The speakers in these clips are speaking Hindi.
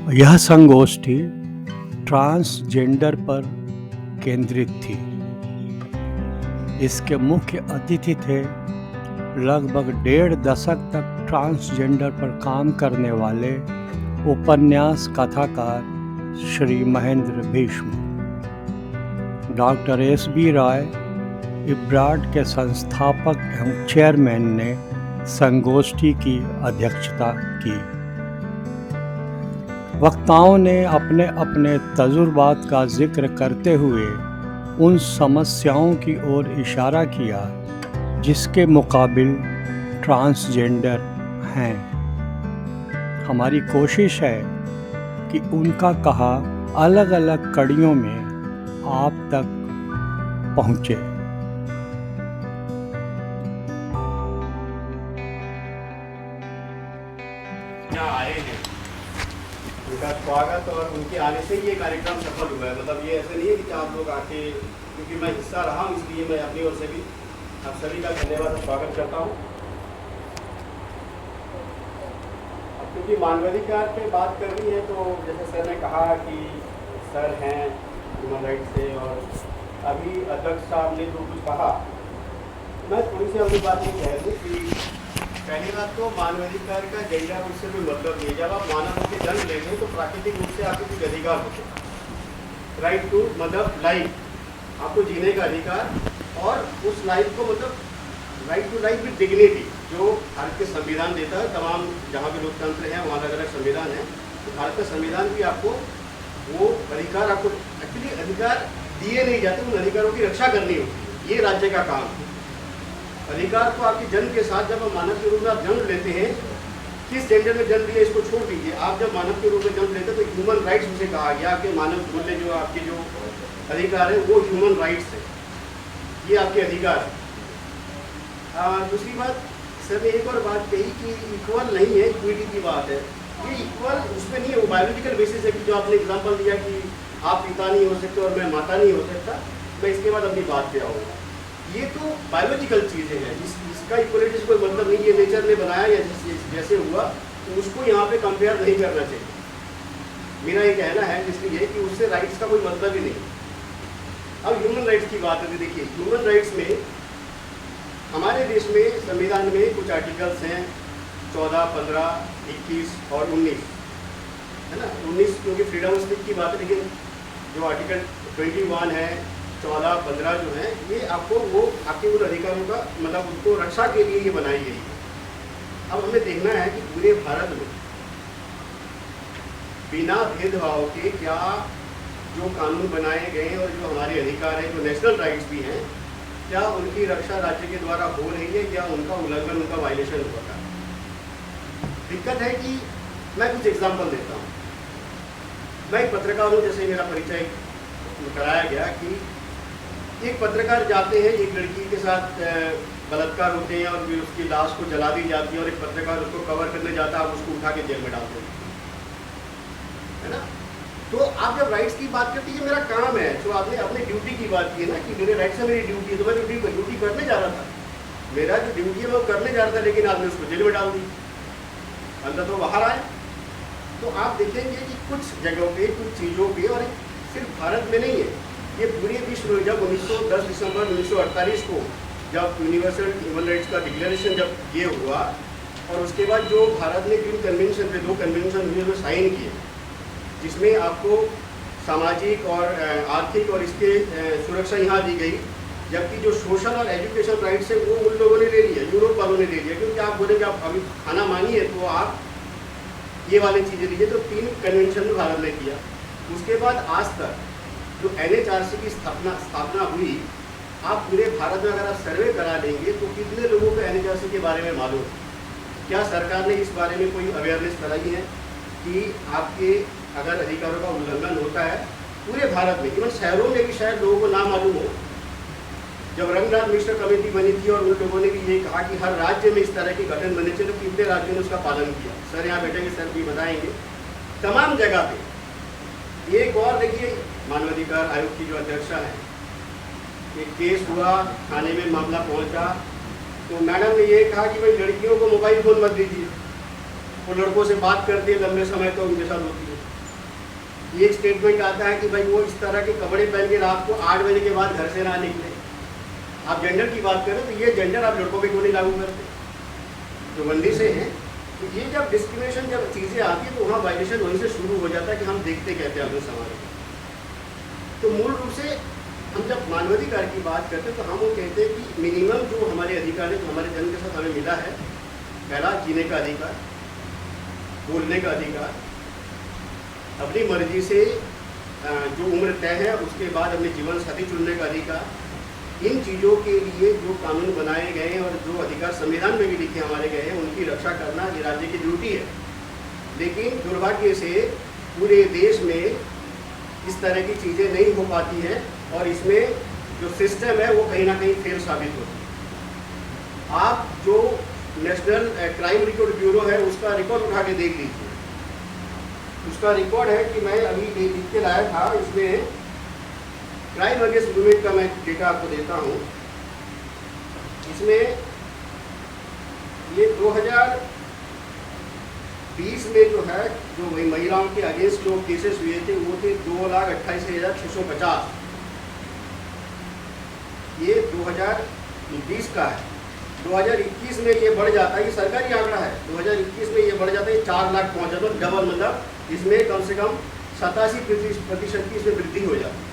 यह संगोष्ठी ट्रांसजेंडर पर केंद्रित थी। इसके मुख्य अतिथि थे लगभग 1.5 दशक तक ट्रांसजेंडर पर काम करने वाले उपन्यास कथाकार श्री महेंद्र भीष्म। Doctor S B. राय, इब्राड के संस्थापक एवं चेयरमैन ने संगोष्ठी की अध्यक्षता की। वक्ताओं ने अपने अपने तजुर्बात का जिक्र करते हुए उन समस्याओं की ओर इशारा किया जिसके मुकाबिल ट्रांसजेंडर हैं। हमारी कोशिश है कि उनका कहा अलग अलग कड़ियों में आप तक पहुँचे। उनका स्वागत और उनके आने से ये कार्यक्रम सफल हुआ है। मतलब ये ऐसे नहीं है कि आप लोग आके, क्योंकि मैं हिस्सा रहा हूँ इसलिए मैं अपनी ओर से भी आप सभी का धन्यवाद और स्वागत करता हूँ। अब क्योंकि मानवाधिकार पे बात करनी है तो जैसे सर ने कहा कि सर हैं ह्यूमन राइट्स से और अभी अध्यक्ष साहब ने जो कुछ कहा, मैं थोड़ी सी अपनी बात ये कह दूँ कि पहली बात तो मानवाधिकार का जेंडर उससे कोई मतलब नहीं है। जब आप मानव होकर जन्म लेते हैं तो प्राकृतिक रूप से आपके कुछ अधिकार होते हैं। राइट टू मतलब लाइफ, आपको जीने का अधिकार, और उस लाइफ को मतलब right to life with dignity जो भारत के संविधान देता है। तमाम जहाँ भी लोकतंत्र हैं वहाँ अलग अलग संविधान है, तो भारत का संविधान भी आपको वो अधिकार, आपको एक्चुअली अधिकार दिए नहीं जाते, उन अधिकारों की रक्षा करनी होती है। ये राज्य का काम है। अधिकार तो आपके जन्म के साथ, जब आप मानव के रूप में आप जन्म लेते हैं, किस जेंडर में जन्म लिया इसको छोड़ दीजिए, आप जब मानव के रूप में जन्म लेते हैं तो ह्यूमन राइट्स उसे कहा गया कि मानव मूल्य जो आपके जो अधिकार है वो ह्यूमन राइट्स है, ये आपके अधिकार है। दूसरी बात, सर ने एक और बात कही कि इक्वल नहीं है, इक्विटी की बात है। ये इक्वल उसमें नहीं है, वो बायोलॉजिकल बेसिस है कि जो आपने एग्जाम्पल दिया कि आप पिता नहीं हो सकते और मैं माता नहीं हो सकता। मैं इसके बाद अपनी बात पे आऊँगा। ये तो बायोलॉजिकल चीज़ें हैं, इसका इक्वलिटी से कोई मतलब नहीं, ये नेचर ने बनाया या जैसे हुआ तो उसको यहाँ पे कंपेयर नहीं करना चाहिए। मेरा ये कहना है इसलिए कि उससे राइट्स का कोई मतलब ही नहीं। अब ह्यूमन राइट्स की बात है, देखिए ह्यूमन राइट्स में हमारे देश में संविधान में कुछ आर्टिकल्स हैं 14, 15, 21 और 19, है ना। 19 क्योंकि फ्रीडम ऑफ स्पीच की बात है, लेकिन जो आर्टिकल 21 है, 14, 15 जो है, ये आपको वो आपके उन अधिकारों का मतलब उनको रक्षा के लिए ये बनाई गई है। अब हमें देखना है कि पूरे भारत में बिना भेदभाव के क्या जो कानून बनाए गए हैं और जो हमारे अधिकार हैं, जो नेशनल राइट्स भी हैं, क्या उनकी रक्षा राज्य के द्वारा हो रही है या उनका उल्लंघन, उनका वायलेशन होता है। दिक्कत है कि मैं कुछ एग्जाम्पल देता हूँ। मैं एक पत्रकार हूँ, जैसे मेरा परिचय कराया गया कि एक पत्रकार जाते हैं, एक लड़की के साथ बलात्कार होते हैं और फिर उसकी लाश को जला दी जाती है और एक पत्रकार उसको कवर करने जाता है, आप उसको उठा के जेल में डालते हैं, है ना। तो आप जब राइट्स की बात करते हैं, मेरा काम है, जो आपने अपनी ड्यूटी की बात की है ना कि मेरे राइट्स है, मेरी ड्यूटी है, तो मैं ड्यूटी करने जा रहा था। मेरा जो ड्यूटी है वो करने जा रहा था, लेकिन आपने उसको जेल में डाल दी, अंदर तो बाहर आए। तो आप देखेंगे कि कुछ जगहों पे, कुछ चीज़ों पे, और सिर्फ भारत में नहीं है, ये पूरे विश्व में जब 10 दिसंबर 1948 को जब यूनिवर्सल ह्यूमन राइट्स का डिक्लेरेशन जब ये हुआ, और उसके बाद जो भारत ने जिन कन्वेंशन पे 2 कन्वेंशन हुए जो साइन किए, जिसमें आपको सामाजिक और आर्थिक और इसके सुरक्षा यहाँ दी गई, जबकि जो सोशल और एजुकेशन राइट्स है वो उन लोगों ने ले लिया, यूरोप वालों ने ले लिया। क्योंकि आप बोलेंगे आप अभी खाना मांगिए तो आप ये वाली चीज़ें लीजिए, तो 3 कन्वेंशन भारत ने किया। उसके बाद आज तक जो NHRC की स्थापना हुई, आप पूरे भारत में अगर आप सर्वे करा लेंगे तो कितने लोगों को NHRC के बारे में मालूम? क्या सरकार ने इस बारे में कोई अवेयरनेस कराई है कि आपके अगर अधिकारों का उल्लंघन होता है पूरे भारत में, इवन शहरों में भी शायद लोगों को ना मालूम हो। जब रंगनाथ मिश्र कमेटी बनी थी और उन लोगों ने भी ये कहा कि हर राज्य में इस तरह की गठन बने चाहिए, तो कितने राज्यों ने उसका पालन किया? सर यहाँ बैठेंगे, सर भी बताएंगे तमाम जगह पे। एक और देखिए, मानवाधिकार आयोग की जो अध्यक्षा है, एक केस हुआ, थाने में मामला पहुंचा, तो मैडम ने ये कहा कि भाई लड़कियों को मोबाइल फ़ोन मत दीजिए, वो लड़कों से बात करती है लंबे समय तो उनके साथ होती है। एक स्टेटमेंट आता है कि भाई वो इस तरह के कपड़े पहन के रात को 8 बजे के बाद घर से ना निकले। आप जेंडर की बात करें तो ये जेंडर आप लड़कों पे क्यों नहीं लागू करते जो बंदी से हैं? तो ये जब डिस्क्रिमिनेशन जब चीज़ें आती है तो वहाँ वायलेशन वहीं से शुरू हो जाता है कि हम देखते कहते हैं अपने समाज में। तो मूल रूप से हम जब मानवाधिकार की बात करते हैं तो हम वो कहते हैं कि मिनिमम जो हमारे अधिकार है, जो हमारे जन्म के साथ हमें मिला है, पहला जीने का अधिकार, बोलने का अधिकार, अपनी मर्जी से जो उम्र तय है उसके बाद अपने जीवन साथी चुनने का अधिकार। इन चीज़ों के लिए जो कानून बनाए गए हैं और जो अधिकार संविधान में भी लिखे हमारे गए हैं उनकी रक्षा करना ये राज्य की ड्यूटी है। लेकिन दुर्भाग्य से पूरे देश में इस तरह की चीज़ें नहीं हो पाती हैं और इसमें जो सिस्टम है वो कहीं ना कहीं फेल साबित होती है। आप जो नेशनल क्राइम रिकॉर्ड ब्यूरो है उसका रिकॉर्ड उठा के देख लीजिए। उसका रिकॉर्ड है कि मैं अभी लिख के लाया था, इसमें क्राइम अगेंस्ट वुमेन का मैं डेटा आपको देता हूँ। इसमें ये 2020 में जो है जो महिलाओं के अगेंस्ट जो केसेस हुए थे वो थे 2,28,650। ये 2020 का है। 2021 में ये बढ़ जाता है, ये सरकारी आंकड़ा है, 2021 में ये बढ़ जाता है 4 लाख पहुँच जाता है, डबल, मतलब इसमें कम से कम 87% की इसमें वृद्धि हो जाती है।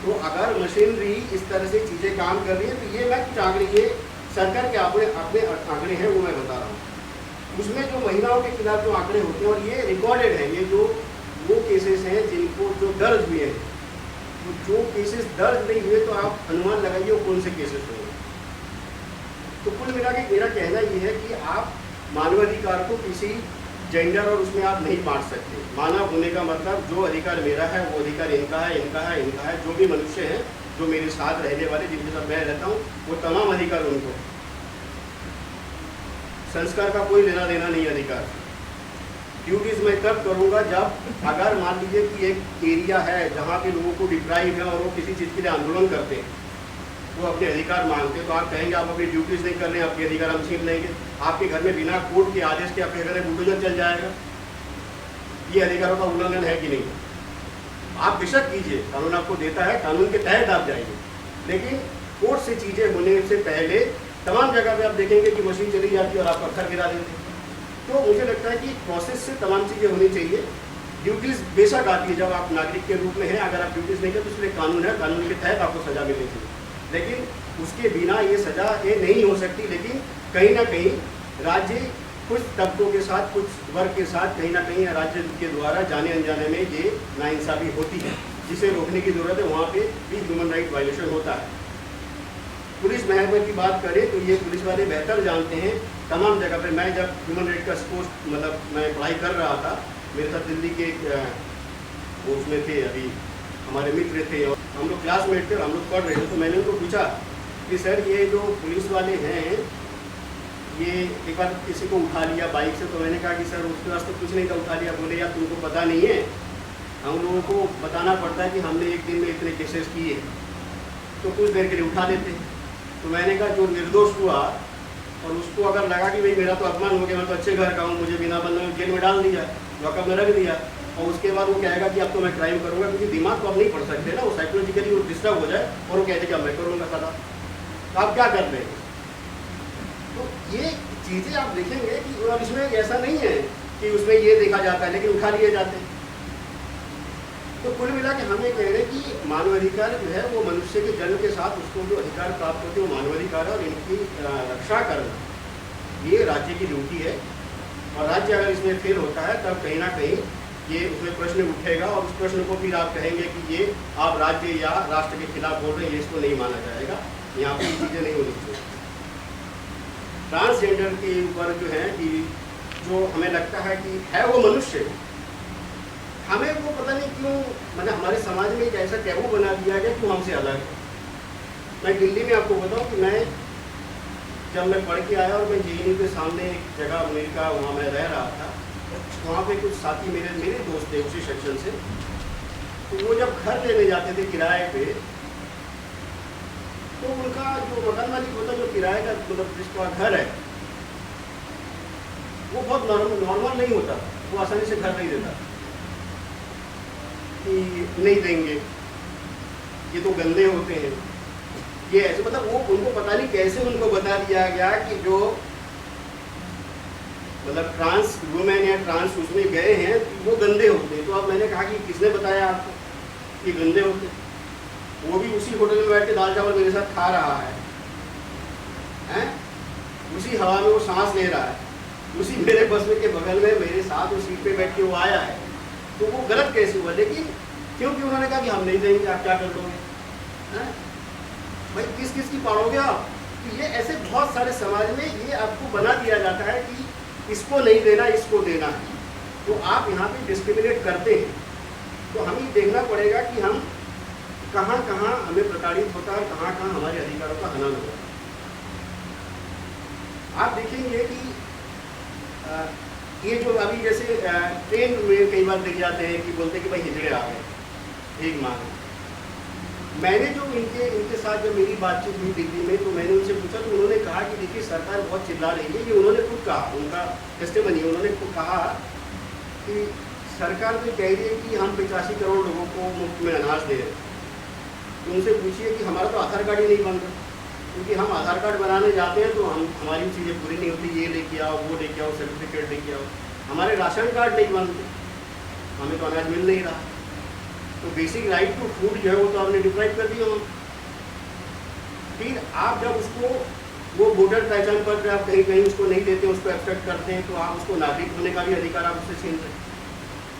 तो अगर मशीनरी इस तरह से चीज़ें काम कर रही है तो ये मैं कुछ आंकड़े, ये सरकार के अपने आंकड़े हैं वो मैं बता रहा हूँ। उसमें जो महिलाओं के खिलाफ जो आंकड़े होते हैं और ये रिकॉर्डेड है, ये जो वो केसेस हैं जिनको जो दर्ज हुए हैं, तो जो केसेस दर्ज नहीं हुए तो आप अनुमान लगाइए वो कौन से केसेस होंगे। तो कुल मिला के मेरा कहना ये है कि आप मानवाधिकार को किसी जेंडर और उसमें आप नहीं बांट सकते। मानव होने का मतलब जो अधिकार मेरा है वो अधिकार इनका है, इनका है, इनका है। जो भी मनुष्य हैं, जो मेरे साथ रहने वाले, जिनके साथ मैं रहता हूँ, वो तमाम अधिकार उनको। संस्कार का कोई लेना देना नहीं अधिकार। ड्यूटीज मैं तब करूँगा जब अगर मान लीजिए कि एक एरिया है जहाँ के लोगों को डिप्राइव है और वो किसी चीज़ के लिए आंदोलन करते हैं, वो अपने अधिकार मांगते हैं, तो आप कहेंगे आप अपनी ड्यूटीज नहीं कर रहे हैं, आपके अधिकार हम छीन लेंगे। आपके घर में बिना कोर्ट के आदेश के आपके घर में बुलडोजर चल जाएगा। ये अधिकारों का उल्लंघन है कि नहीं? आप बेशक कीजिए, कानून आपको देता है, कानून के तहत आप जाइए, लेकिन कोर्ट से चीज़ें होने से पहले तमाम जगह पे आप देखेंगे कि मशीन चली जाती है और आप पत्थर गिरा देते हैं। तो मुझे लगता है कि प्रोसेस से तमाम चीज़ें होनी चाहिए। ड्यूटीज़ बेशक आती है जब आप नागरिक के रूप में हैं, अगर आप ड्यूटीज़ नहीं करते तो इसलिए कानून है, कानून के तहत आपको सज़ा मिलनी चाहिए, लेकिन उसके बिना ये सज़ा ये नहीं हो सकती। लेकिन कहीं ना कहीं राज्य कुछ तबकों के साथ, कुछ वर्ग के साथ कहीं ना कहीं राज्य के द्वारा जाने अनजाने में ये नाइंसाफ़ी होती है, जिसे रोकने की ज़रूरत है। वहाँ पे भी ह्यूमन राइट वायलेशन होता है। पुलिस महकमे की बात करें तो ये पुलिस वाले बेहतर जानते हैं तमाम जगह पे। मैं जब ह्यूमन राइट का कोर्स मतलब मैं पढ़ाई कर रहा था, मेरे साथ दिल्ली के वो उसमें थे, अभी हमारे मित्र थे और हम लोग क्लासमेट थे और हम लोग पढ़ रहे थे। तो मैंने उनको पूछा कि सर ये जो पुलिस वाले हैं, ये एक बार किसी को उठा लिया बाइक से, तो मैंने कहा कि सर उसके वास्ते कुछ नहीं था, उठा लिया। बोले यार तुमको पता नहीं है, हम लोगों को बताना पड़ता है कि हमने एक दिन में इतने केसेस किए, तो कुछ देर के लिए उठा देते। तो मैंने कहा जो निर्दोष हुआ और उसको अगर लगा कि भाई मेरा तो अपमान हो गया, मैं तो अच्छे घर का हूँ, मुझे बिना बंधे जेल में डाल दिया, लॉकअप में रख दिया, और उसके बाद वो कहेगा कि अब तो मैं क्राइम करूँगा, क्योंकि दिमाग को आप नहीं पढ़ सकते ना, वो साइकोलॉजिकली वो डिस्टर्ब हो जाए और वो कहते कि अब मैं करूँगा सदा। तो आप क्या कर रहे हैं? तो ये चीज़ें आप देखेंगे कि और इसमें ऐसा नहीं है कि उसमें ये देखा जाता है, लेकिन उठा लिए जाते हैं। तो कुल मिला के हम ये कह रहे हैं कि मानवाधिकार जो है वो मनुष्य के जन्म के साथ उसको जो अधिकार प्राप्त होते हैं वो मानवाधिकार है, और इनकी रक्षा करना ये राज्य की ड्यूटी है। और राज्य अगर इसमें फेल होता है तब कहीं ना कहीं ये उसमें प्रश्न उठेगा, और उस प्रश्न को फिर आप कहेंगे कि ये आप राज्य या राष्ट्र के खिलाफ बोल रहे हैं, ये इसको नहीं माना जाएगा। यहाँ पर ये चीज़ें नहीं होनी चाहिए। ट्रांसजेंडर के ऊपर जो है कि जो हमें लगता है कि है वो मनुष्य, हमें वो पता नहीं क्यों मतलब हमारे समाज में एक ऐसा टैबू बना दिया गया कि हमसे अलग है। मैं दिल्ली में आपको बताऊं कि जब मैं पढ़ के आया और मैं JNU के सामने एक जगह अमेरिका वहाँ मैं रह रहा था, वहाँ पे कुछ साथी मेरे दोस्त थे उसी सेक्शन से, तो वो जब घर लेने जाते थे किराए पे, तो उनका जो मकान मालिक होता जो किराए का मतलब जिसका घर है वो बहुत नॉर्मल नहीं होता। वो आसानी से घर नहीं देता कि नहीं देंगे, ये तो गंदे होते हैं, ये ऐसे, मतलब वो उनको पता नहीं कैसे उनको बता दिया गया कि जो मतलब ट्रांस वुमेन या ट्रांस उसमें गए हैं वो गंदे होते हैं। तो अब मैंने कहा कि किसने बताया आपको कि गंदे होते हैं? वो भी उसी होटल में बैठ के दाल चावल मेरे साथ खा रहा है, उसी हवा में वो सांस ले रहा है, उसी मेरे बस में के बगल में मेरे साथ वो सीट पे बैठ के वो आया है, तो वो गलत कैसे हुआ? लेकिन क्योंकि उन्होंने कहा कि हम नहीं देंगे, आप क्या कर लोगे? भाई किस किस की पाड़ोगे आप? तो ये ऐसे बहुत सारे समाज में ये आपको बना दिया जाता है कि इसको नहीं देना, इसको देना है, तो आप यहाँ पे डिस्क्रिमिनेट करते हैं। तो हमें देखना पड़ेगा कि हम कहाँ कहाँ हमें प्रताड़ित होता है, कहाँ कहाँ हमारे अधिकारों का हनन होता है। आप देखेंगे कि ये जो अभी जैसे ट्रेन में कई बार देख जाते हैं कि बोलते हैं कि भाई हिजड़े आ गए, ठीक मांग। मैंने जो इनके साथ जब मेरी बातचीत हुई दिल्ली में, तो मैंने उनसे पूछा, तो उन्होंने कहा कि देखिए सरकार बहुत चिल्ला रही है, ये उन्होंने खुद कहा, उनका टेस्टिमनी, उन्होंने खुद कहा कि सरकार तो कह रही है कि हम 85 करोड़ लोगों को मुफ्त में अनाज दे रहे हैं। तो उनसे पूछिए कि हमारा तो आधार कार्ड ही नहीं बन रहा, क्योंकि हम आधार कार्ड बनाने जाते हैं तो हमारी चीज़ें पूरी नहीं होती, ये लेके आओ, वो लेके आओ, सर्टिफिकेट लेके आओ, हमारे राशन कार्ड नहीं बनते, हमें तो अनाज मिल नहीं रहा। तो बेसिक राइट टू फूड जो है वो तो आपने डिप्राइव कर दिया। फिर आप जब उसको वो वोटर पहचान पत्र आप कहीं कहीं उसको नहीं देते, उसको एक्सेप्ट करते हैं, तो आप उसको नागरिक होने का भी अधिकार आप उससे छीन रहे हैं।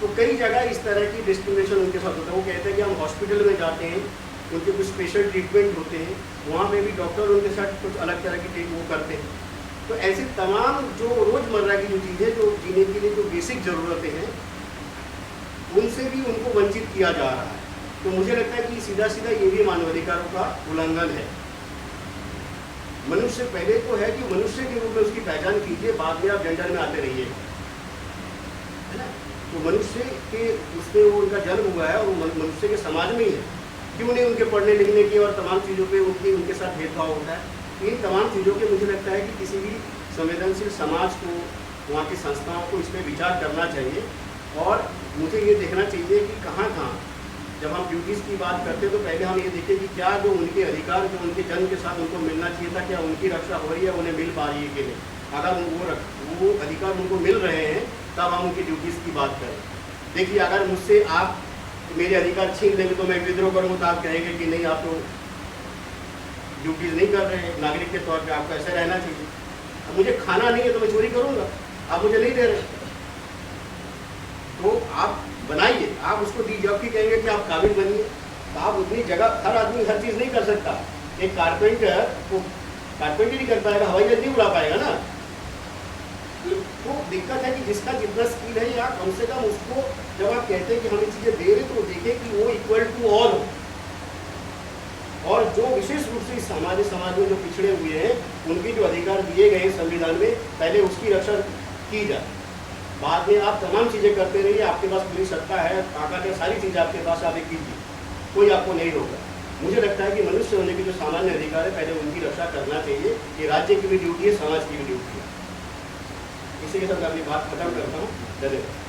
तो कई जगह इस तरह की डिस्क्रिमिनेशन उनके साथ होता है। वो कहते हैं कि हम हॉस्पिटल में जाते हैं, उनके कुछ स्पेशल ट्रीटमेंट होते हैं, वहाँ पे भी डॉक्टर उनके साथ कुछ अलग तरह की वो करते हैं। तो ऐसे तमाम जो रोज़मर्रा की जो चीज़ें जो जीने के लिए जो बेसिक ज़रूरतें हैं, उनसे भी उनको वंचित किया जा रहा है। तो मुझे लगता है कि सीधा सीधा ये भी मानवाधिकारों का उल्लंघन है। मनुष्य पहले तो है कि मनुष्य के रूप में उसकी पहचान कीजिए, बाद में आप जेंडर में आते रहिए, है ना। तो मनुष्य के उसमें वो उनका जन्म हुआ है और वो मनुष्य के समाज में ही है। क्यों नहीं उनके पढ़ने लिखने की और तमाम चीज़ों पे उनके साथ भेदभाव होता है? इन तमाम चीज़ों के मुझे लगता है कि किसी भी संवेदनशील समाज को, वहाँ की संस्थाओं को इस पर विचार करना चाहिए। और मुझे ये देखना चाहिए कि कहाँ कहाँ जब हम ड्यूटीज़ की बात करते हैं तो पहले हम ये देखें कि क्या जो उनके अधिकार जो उनके जन्म के साथ उनको मिलना चाहिए था, क्या उनकी रक्षा हो रही है, उन्हें मिल पा रही है कि नहीं। अगर वो अधिकार उनको मिल रहे हैं तब हम उनकी ड्यूटीज़ की बात करें। देखिए, अगर मुझसे आप मेरे अधिकार छीन लेंगे तो मैं विद्रोह करूँगा, तो आप कहेंगे कि नहीं, आप तो ड्यूटीज़ नहीं कर रहे हैं, नागरिक के तौर पर आपको ऐसे रहना चाहिए। अब मुझे खाना नहीं है तो मैं चोरी करूँगा, आप मुझे नहीं दे रहे, तो आप बनाइए, आप उसको दीजिए। अब कहेंगे कि आप काबिल बनिए, तो आप उतनी जगह, हर आदमी हर चीज़ नहीं कर सकता। एक कारपेंटर को कारपेंटर ही कर पाएगा, हवाई जहाज नहीं उड़ा पाएगा ना। तो दिक्कत है कि जिसका जितना स्किल है, या कम से कम उसको जब आप कहते हैं कि हम ये चीज़ें दे रहे, तो देखें कि वो इक्वल टू ऑल हो। और जो विशेष रूप से इस हमारे समाज में जो पिछड़े हुए हैं, उनके जो अधिकार दिए गए हैं संविधान में, पहले उसकी रक्षा की जाए। बाद में आप तमाम चीज़ें करते रहिए, आपके पास पूरी सत्ता है, ताकत है, सारी चीज़ें आपके पास, आप एक कीजिए, कोई आपको नहीं रोका। मुझे लगता है कि मनुष्य होने के जो सामान्य अधिकार है, पहले उनकी रक्षा करना चाहिए। ये राज्य की भी ड्यूटी है, समाज की भी ड्यूटी है। इसी के साथ मैं अपनी बात खत्म करता हूँ। धन्यवाद।